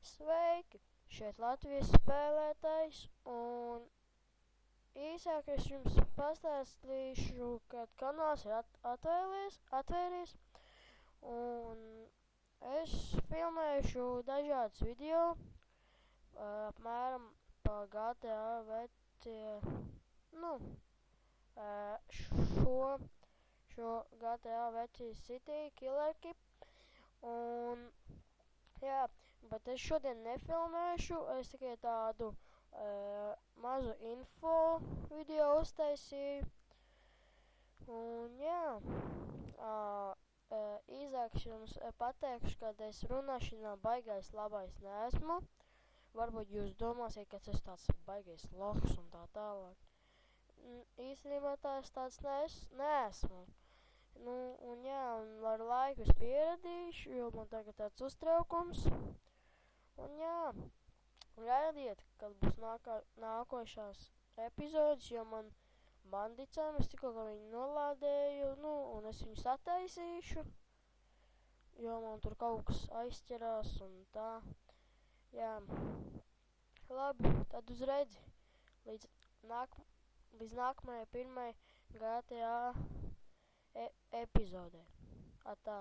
Sveiki! Šeit Latvijas spēlētājs, un īsāk es jums pastāstīšu, kad kanāls ir atvēries, un es filmēšu dažādus video, apmēram pa GTA vecie, šo GTA Veci City Killer Keep, un jā, bet es šodien nefilmēšu, es tikai tādu mazu info video uztaisīju, un jā, īsāk jums pateikšu, kad es runāšanā baigais labais neesmu, varbūt jūs domāsiet, ka es tāds baigais lohs un tā tālāk. Īstenībā tāds neesmu. Un jā, un ar laiku es pieradīšu, jo man tagad tāds uztraukums. Un jā, gaidiet, kad būs nākošās epizodes, jo man bandicām es tikko viņu nolādēju, un es viņus attaisīšu, jo man tur kaut kas aizķerās un tā. Jā, labi, tad uz redzi, līdz nākamajai pirmai GTA epizodē. Atā.